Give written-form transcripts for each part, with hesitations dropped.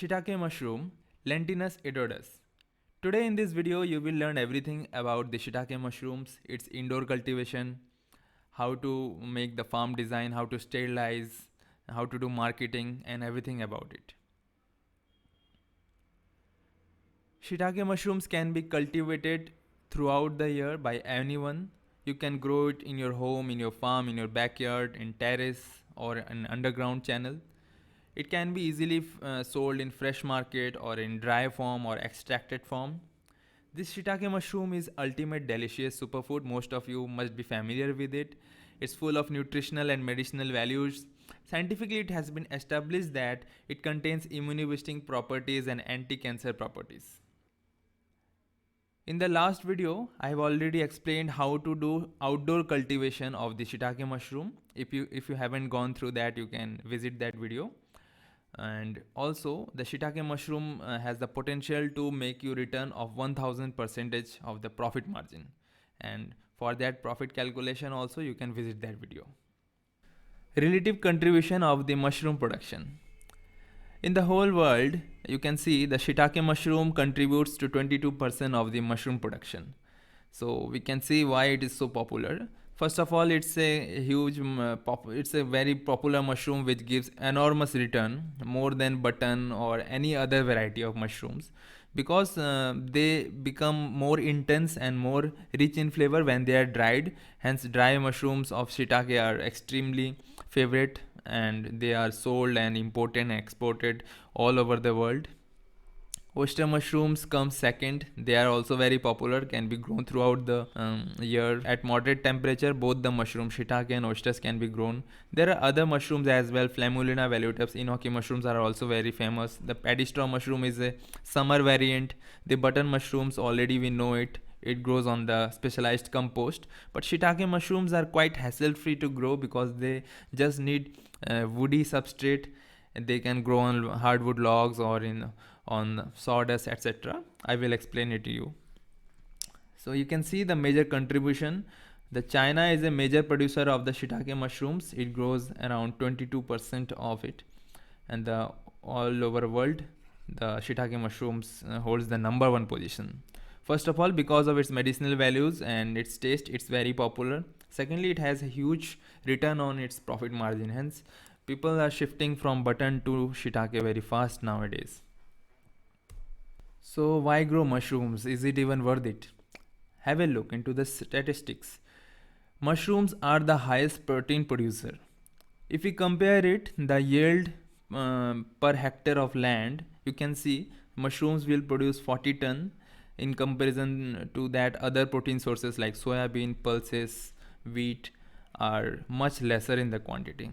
Shiitake mushroom, Lentinus edodes. Today in this video you will learn everything about the shiitake mushrooms, its indoor cultivation, how to make the farm design, how to sterilize, how to do marketing and everything about it. Shiitake mushrooms can be cultivated throughout the year by anyone. You can grow it in your home, in your farm, in your backyard, in terrace or an underground channel. It can be easily sold in fresh market or in dry form or extracted form. This shiitake mushroom is ultimate delicious superfood. Most of you must be familiar with it. It's full of nutritional and medicinal values. Scientifically, it has been established that it contains immune boosting properties and anti-cancer properties. In the last video, I have already explained how to do outdoor cultivation of the shiitake mushroom. If you haven't gone through that, you can visit that video. And also, the shiitake mushroom has the potential to make you return of 1000% of the profit margin. And for that profit calculation also, you can visit that video. Relative contribution of the mushroom production. In the whole world, you can see the shiitake mushroom contributes to 22% of the mushroom production. So we can see why it is so popular. First of all, it's a very popular mushroom which gives enormous return, more than button or any other variety of mushrooms, because they become more intense and more rich in flavor when they are dried. Hence, dry mushrooms of shiitake are extremely favorite, and they are sold and imported and exported all over the world. Oyster mushrooms come second. They are also very popular, can be grown throughout the year. At moderate temperature, both the mushroom shiitake and oysters can be grown. There are other mushrooms as well. Flammulina veluteus, enoki mushrooms are also very famous. The paddy straw mushroom is a summer variant. The button mushrooms, already we know it. It grows on the specialized compost. But shiitake mushrooms are quite hassle free to grow because they just need woody substrate. They can grow on hardwood logs or on sawdust, etc. I will explain it to you. So you can see the major contribution. The China is a major producer of the shiitake mushrooms. It grows around 22% of it, and the all over world, the shiitake mushrooms holds the number one position. First of all, because of its medicinal values and its taste, it's very popular. Secondly, it has a huge return on its profit margin. Hence, people are shifting from button to shiitake very fast nowadays. So why grow mushrooms? Is it even worth it? Have a look into the statistics. Mushrooms are the highest protein producer. If we compare it, the yield per hectare of land, you can see mushrooms will produce 40 ton in comparison to that other protein sources like soybean, pulses, wheat are much lesser in the quantity.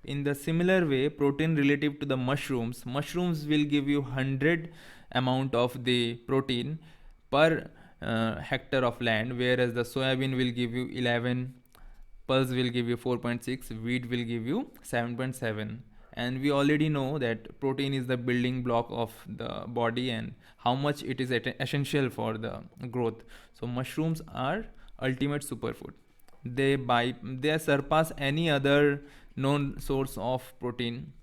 In the similar way, protein relative to the mushrooms will give you 100 amount of the protein per hectare of land, whereas the soybean will give you 11, pulse will give you 4.6, wheat will give you 7.7. And we already know that protein is the building block of the body and how much it is essential for the growth. So mushrooms are ultimate superfood. They surpass any other known source of protein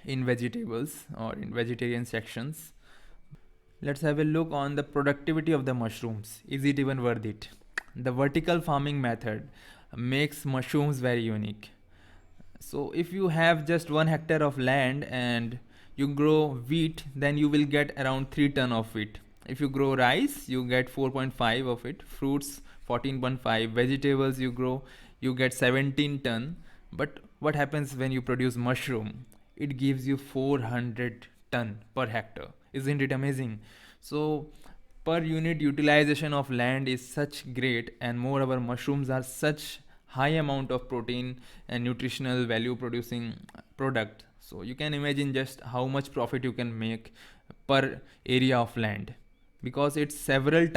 in vegetables or in vegetarian sections. Let's have a look on the productivity of the mushrooms. Is it even worth it? The vertical farming method makes mushrooms very unique. So if you have just 1 hectare of land and you grow wheat, then you will get around 3 ton of wheat. If you grow rice, you get 4.5 of it. Fruits, 14.5. Vegetables you grow, you get 17 ton. But what happens when you produce mushroom? It gives you 400 ton per hectare. Isn't it amazing? So per unit utilization of land is such great, and moreover mushrooms are such high amount of protein and nutritional value producing product. So you can imagine just how much profit you can make per area of land, because it's several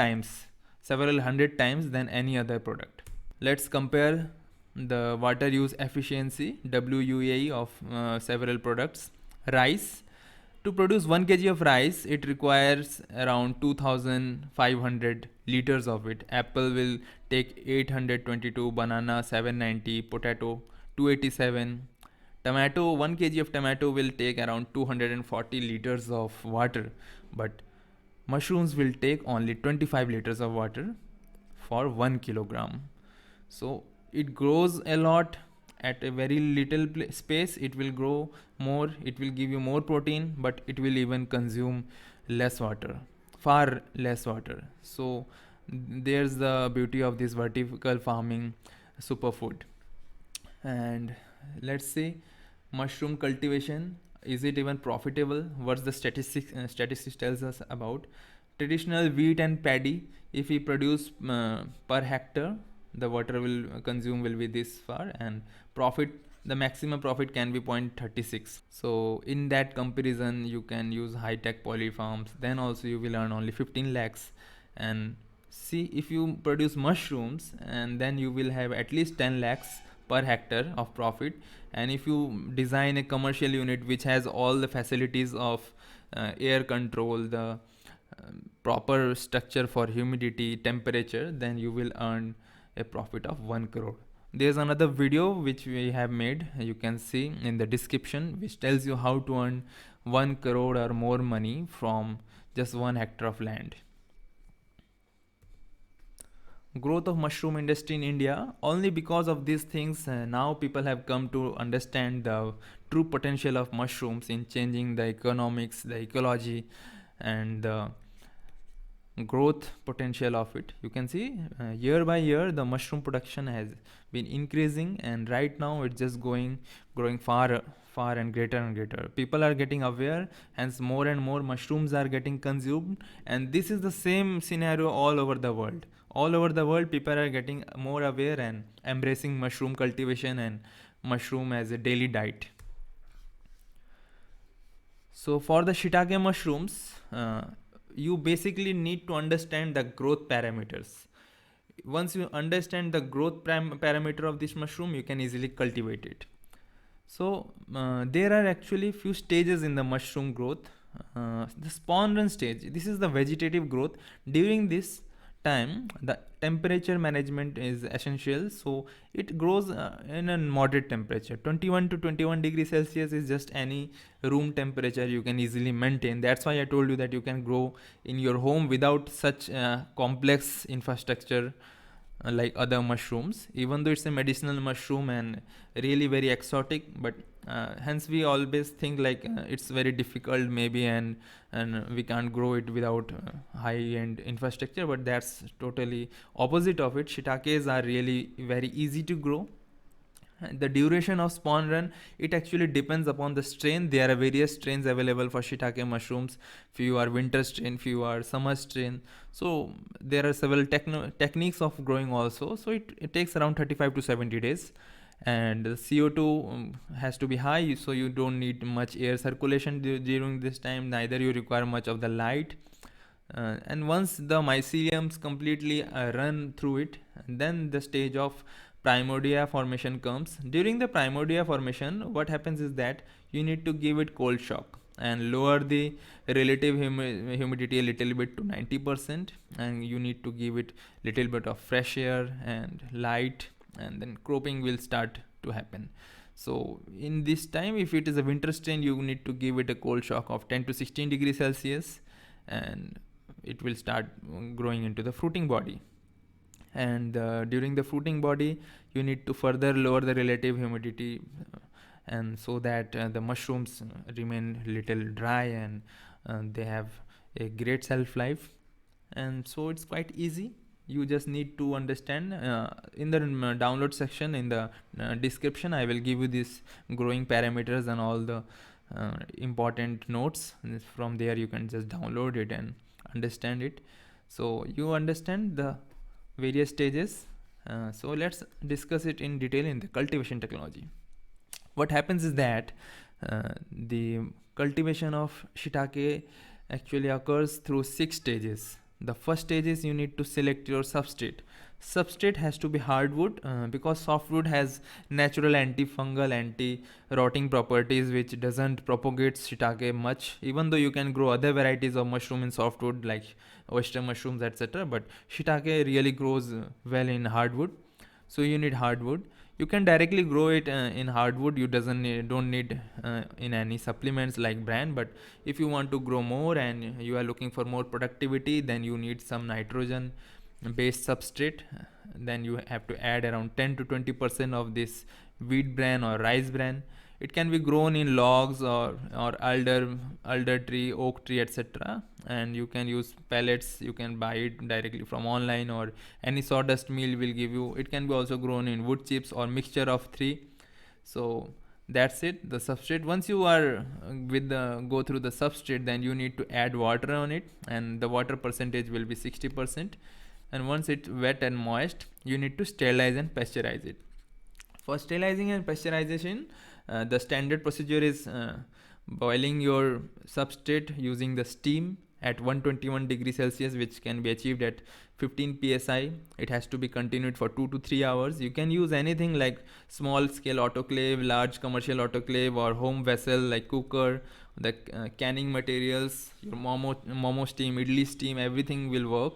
hundred times than any other product. Let's compare the water use efficiency WUAE of several products. Rice, to produce 1 kg of rice, it requires around 2500 liters of it. Apple will take 822, banana 790, potato 287, Tomato, 1 kg of tomato will take around 240 liters of water, but mushrooms will take only 25 liters of water for 1 kilogram. So it grows a lot at a very little space. It will grow more, it will give you more protein, but it will even consume less water, far less water. So there's the beauty of this vertical farming superfood. And let's see, mushroom cultivation, is it even profitable? What's the statistics tells us about traditional wheat and paddy? If we produce per hectare, the water will consume will be this far, and profit, the maximum profit can be 0.36. So in that comparison, you can use high tech poly farms, then also you will earn only 15 lakhs. And see, if you produce mushrooms, and then you will have at least 10 lakhs per hectare of profit. And if you design a commercial unit which has all the facilities of air control, the proper structure for humidity, temperature, then you will earn a profit of 1 crore. There's another video which we have made, you can see in the description, which tells you how to earn 1 crore or more money from just 1 hectare of land. Growth of mushroom industry in India, only because of these things, now people have come to understand the true potential of mushrooms in changing the economics, the ecology, and the growth potential of it. You can see year by year the mushroom production has been increasing, and right now it's just growing far and greater. People are getting aware, hence more and more mushrooms are getting consumed. And this is the same scenario all over the world. All over the world, people are getting more aware and embracing mushroom cultivation and mushroom as a daily diet. So for the shiitake mushrooms, you basically need to understand the growth parameters. Once you understand the growth parameter of this mushroom, you can easily cultivate it. So there are actually few stages in the mushroom growth. The spawn run stage, this is the vegetative growth. During this time, the temperature management is essential, so it grows in a moderate temperature. 21 to 21 degrees Celsius is just any room temperature you can easily maintain. That's why I told you that you can grow in your home without such complex infrastructure like other mushrooms, even though it's a medicinal mushroom and really very exotic. But hence we always think like it's very difficult maybe, and we can't grow it without high end infrastructure. But that's totally opposite of it. Shiitakes are really very easy to grow. The duration of spawn run, it actually depends upon the strain. There are various strains available for shiitake mushrooms. Few are winter strain, few are summer strain. So there are several techniques of growing also. So it takes around 35 to 70 days. And the CO2 has to be high, so you don't need much air circulation during this time. Neither you require much of the light. And once the myceliums completely run through it, then the stage of primordia formation comes. During the primordia formation, what happens is that you need to give it cold shock and lower the relative humidity a little bit to 90%, and you need to give it little bit of fresh air and light, and then cropping will start to happen. So in this time, if it is a winter strain, you need to give it a cold shock of 10 to 16 degrees Celsius, and it will start growing into the fruiting body. And during the fruiting body, you need to further lower the relative humidity, and so that the mushrooms remain little dry, and they have a great shelf life. And so it's quite easy. You just need to understand. In the download section, in the description, I will give you this growing parameters and all the important notes. From there you can just download it and understand it. So you understand the various stages. So let's discuss it in detail in the cultivation technology. What happens is that the cultivation of shiitake actually occurs through 6 stages. The first stage is you need to select your substrate. Substrate has to be hardwood, because softwood has natural antifungal, anti-rotting properties, which doesn't propagate shiitake much. Even though you can grow other varieties of mushroom in softwood like oyster mushrooms, etc., but shiitake really grows well in hardwood. So you need hardwood. You can directly grow it in hardwood. You doesn't need, don't need in any supplements like brand. But if you want to grow more and you are looking for more productivity, then you need some nitrogen based substrate. Then you have to add around 10 to 20% of this wheat bran or rice bran. It can be grown in logs or alder tree, oak tree, etc. And you can use pellets. You can buy it directly from online, or any sawdust mill will give you. It can be also grown in wood chips or mixture of three. So that's it, the substrate. Once you are with the go through the substrate, then you need to add water on it, and the water percentage will be 60%. And once it's wet and moist, you need to sterilize and pasteurize it. For sterilizing and pasteurization, the standard procedure is boiling your substrate using the steam at 121 degrees Celsius, which can be achieved at 15 psi. It has to be continued for 2 to 3 hours. You can use anything like small scale autoclave, large commercial autoclave, or home vessel like cooker, the canning materials, your momo steam, idli steam, everything will work.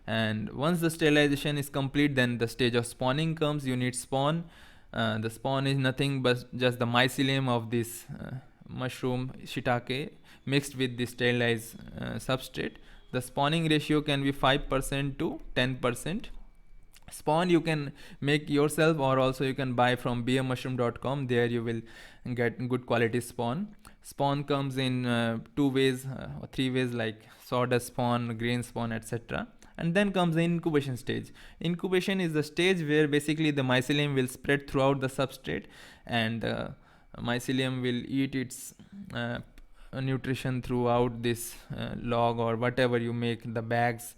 And once the sterilization is complete, then the stage of spawning comes. You need spawn. The spawn is nothing but just the mycelium of this mushroom shiitake mixed with the sterilized substrate. The spawning ratio can be 5% to 10%. Spawn you can make yourself, or also you can buy from bmushroom.com. There you will get good quality spawn. Spawn comes in two ways or three ways, like sawdust spawn, grain spawn, etc. And then comes the incubation stage. Incubation is the stage where basically the mycelium will spread throughout the substrate, and mycelium will eat its nutrition throughout this log or whatever you make, the bags,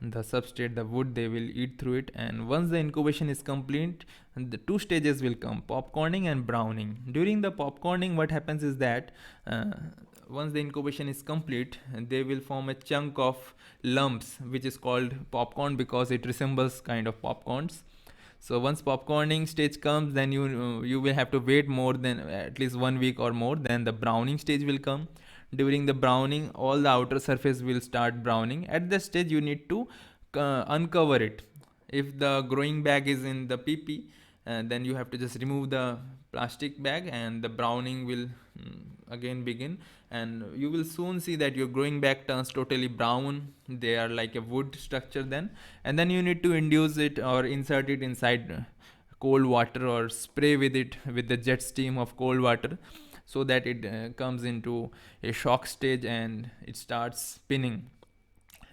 the substrate, the wood, they will eat through it. And once the incubation is complete, the two stages will come: popcorning and browning. During the popcorning, what happens is that once the incubation is complete, they will form a chunk of lumps, which is called popcorn because it resembles kind of popcorns. So once popcorning stage comes, then you will have to wait more than at least 1 week or more. Then the browning stage will come. During the browning, all the outer surface will start browning. At this stage, you need to uncover it. If the growing bag is in the PP, then you have to just remove the plastic bag, and the browning will again begin. And you will soon see that your growing bag turns totally brown. They are like a wood structure then. And then you need to induce it or insert it inside cold water, or spray with it with the jet steam of cold water, so that it comes into a shock stage and it starts spinning.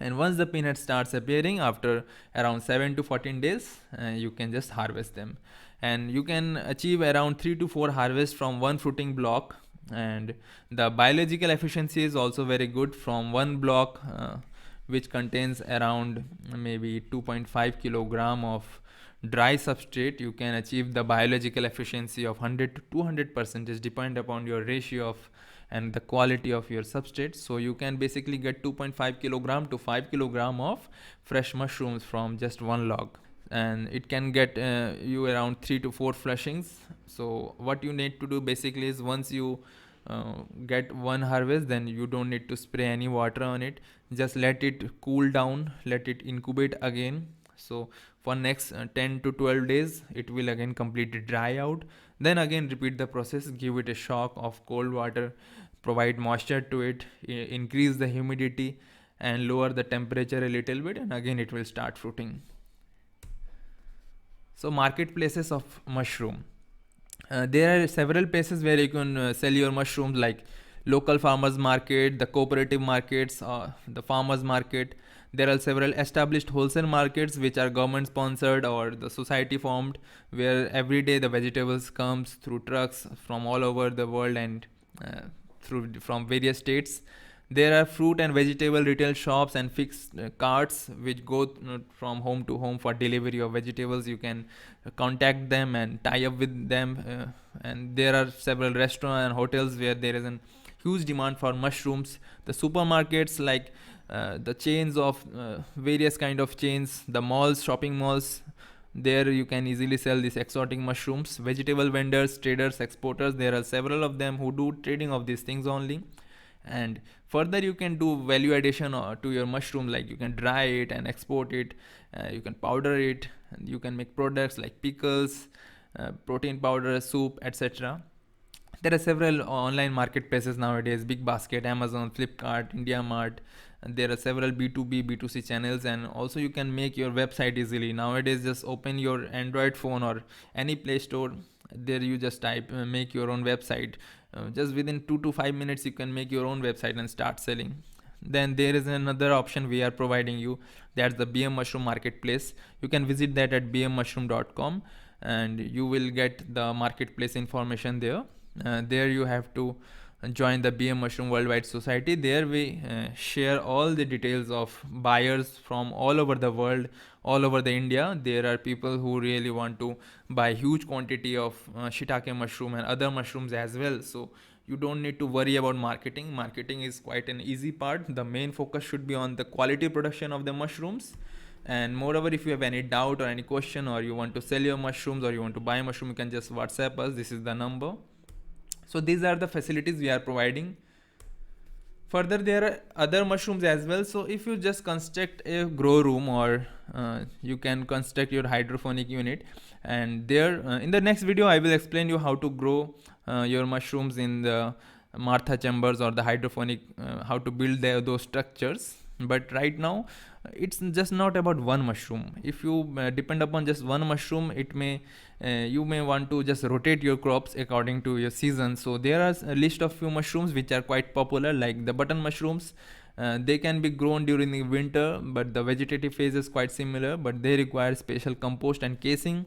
And once the peanut starts appearing after around 7 to 14 days, you can just harvest them. And you can achieve around 3 to 4 harvests from one fruiting block. And the biological efficiency is also very good. From one block which contains around maybe 2.5 kilogram of dry substrate, you can achieve the biological efficiency of 100 to 200%, depend upon your ratio of and the quality of your substrate. So you can basically get 2.5 kilogram to 5 kilogram of fresh mushrooms from just one log, and it can get you around 3 to 4 flushings. So what you need to do basically is, once you get one harvest, then you don't need to spray any water on it. Just let it cool down, let it incubate again. So for next 10 to 12 days, it will again completely dry out. Then again repeat the process, give it a shock of cold water, provide moisture to it, increase the humidity, and lower the temperature a little bit, and again it will start fruiting. So marketplaces of mushroom. There are several places where you can sell your mushrooms, like local farmers market, the cooperative markets, the farmers market. There are several established wholesale markets which are government sponsored or the society formed, where every day the vegetables comes through trucks from all over the world and through from various states. There are fruit and vegetable retail shops and fixed carts which go from home to home for delivery of vegetables. You can contact them and tie up with them. And there are several restaurants and hotels where there is a huge demand for mushrooms. The supermarkets, like the chains of various kind of chains, the malls, shopping malls, there you can easily sell these exotic mushrooms. Vegetable vendors, traders, exporters, there are several of them who do trading of these things only. And further you can do value addition to your mushroom, like you can dry it and export it, you can powder it, and you can make products like pickles, protein powder, soup, etc. There are several online marketplaces nowadays: Big Basket, Amazon, Flipkart, India Mart. And there are several B2B, B2C channels, and also you can make your website easily. Nowadays, just open your Android phone or any Play Store. There you just type, make your own website. Just within 2 to 5 minutes, you can make your own website and start selling. Then there is another option we are providing you, that's the BM Mushroom Marketplace. You can visit that at bmmushroom.com, and you will get the marketplace information there. There you have to join the BM Mushroom Worldwide Society. There we share all the details of buyers from all over the world, all over the India. There are people who really want to buy huge quantity of shiitake mushroom and other mushrooms as well. So you don't need to worry about marketing. Marketing is quite an easy part. The main focus should be on the quality production of the mushrooms. And moreover, if you have any doubt or any question, or you want to sell your mushrooms, or you want to buy a mushroom, you can just WhatsApp us. This is the number. So these are the facilities we are providing. Further, there are other mushrooms as well. So if you just construct a grow room, or you can construct your hydroponic unit, and there in the next video I will explain you how to grow your mushrooms in the Martha chambers or the hydroponic, how to build those structures. But right now, it's just not about one mushroom. If you depend upon just one mushroom, it may you may want to just rotate your crops according to your season. So there are a list of few mushrooms which are quite popular, like the button mushrooms. They can be grown during the winter, but the vegetative phase is quite similar, but they require special compost and casing.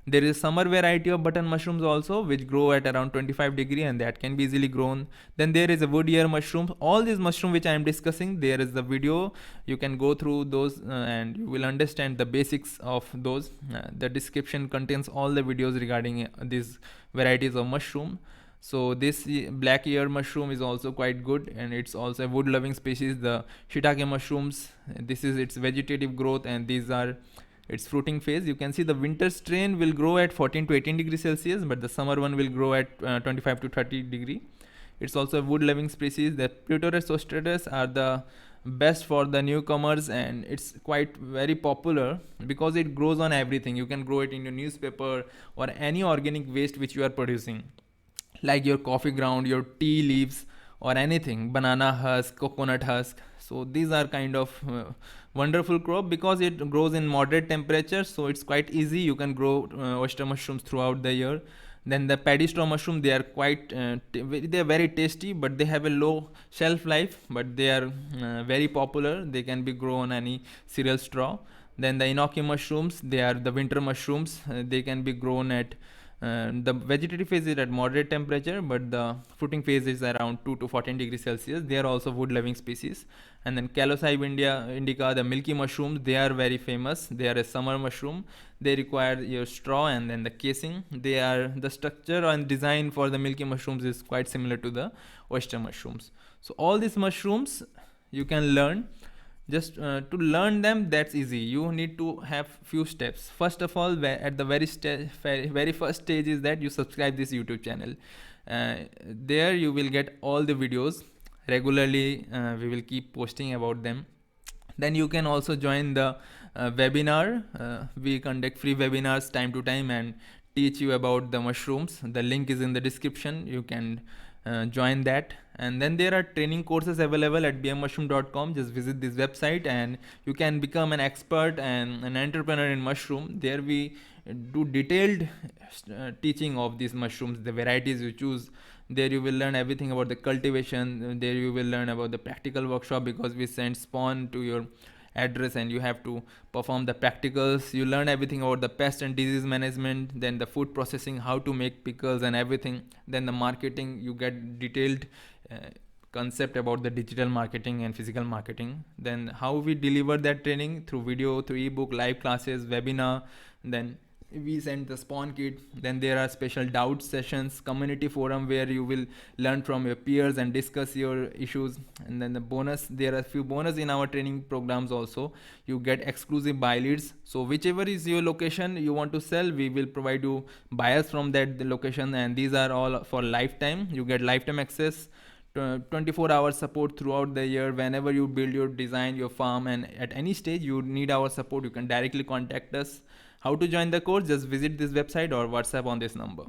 There is a summer variety of button mushrooms also, which grow at around 25 degree, and that can be easily grown. Then there is a wood ear mushroom. All these mushrooms which I am discussing, there is the video. You can go through those and you will understand the basics of those. The description contains all the videos regarding these varieties of mushroom. So this black ear mushroom is also quite good, and it's also a wood loving species. The shiitake mushrooms, this is its vegetative growth, and these are its fruiting phase. You can see the winter strain will grow at 14 to 18 degrees Celsius, but the summer one will grow at 25 to 30 degree. It's also a wood loving species. The Plutorus ostratus are the best for the newcomers, and it's quite very popular because it grows on everything. You can grow it in your newspaper or any organic waste which you are producing, like your coffee ground, your tea leaves, or anything, banana husk, coconut husk. So these are kind of wonderful crop because it grows in moderate temperature, so it's quite easy. You can grow oyster mushrooms throughout the year. Then the paddy straw mushroom, they are quite they are very tasty, but they have a low shelf life, but they are very popular. They can be grown on any cereal straw. Then the enoki mushrooms, they are the winter mushrooms. They can be grown at the vegetative phase is at moderate temperature, but the fruiting phase is around 2 to 14 degrees Celsius. They are also wood loving species. And then Calocybe indica, the milky mushrooms, they are very famous. They are a summer mushroom. They require your straw and then the casing. They are the structure and design for the milky mushrooms is quite similar to the oyster mushrooms. So all these mushrooms you can learn. Just to learn them, that's easy. You need to have few steps. First of all, at the very first stage is that you subscribe this YouTube channel. There you will get all the videos regularly. We will keep posting about them. Then you can also join the webinar. We conduct free webinars time to time and teach you about the mushrooms. The link is in the description. You can join that. And then there are training courses available at bmmushroom.com. Just visit this website and you can become an expert and an entrepreneur in mushroom. There we do detailed teaching of these mushrooms, the varieties you choose. There you will learn everything about the cultivation. There you will learn about the practical workshop, because we send spawn to your address and you have to perform the practicals. You learn everything about the pest and disease management, then the food processing, how to make pickles and everything. Then the marketing, you get detailed concept about the digital marketing and physical marketing. Then how we deliver that training through video, through ebook, live classes, webinar. Then we send the spawn kit. Then there are special doubt sessions, community forum where you will learn from your peers and discuss your issues. And then the bonus, there are a few bonus in our training programs also. You get exclusive buy leads. So whichever is your location you want to sell, we will provide you buyers from that location, and these are all for lifetime. You get lifetime access, 24 hours support throughout the year. Whenever you build your design, your farm, and at any stage you need our support, you can directly contact us. How to join the course? Just visit this website or WhatsApp on this number.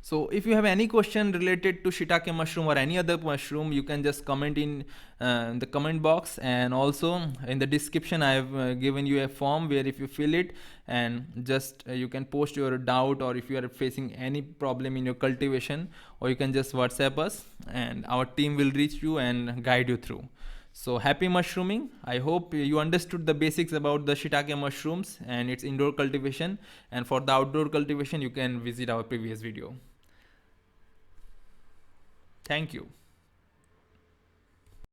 So if you have any question related to shiitake mushroom or any other mushroom, you can just comment in the comment box, and also in the description I have given you a form where if you fill it, and just you can post your doubt, or if you are facing any problem in your cultivation, or you can just WhatsApp us and our team will reach you and guide you through. So happy mushrooming. I hope you understood the basics about the shiitake mushrooms and its indoor cultivation, and for the outdoor cultivation you can visit our previous video. Thank you.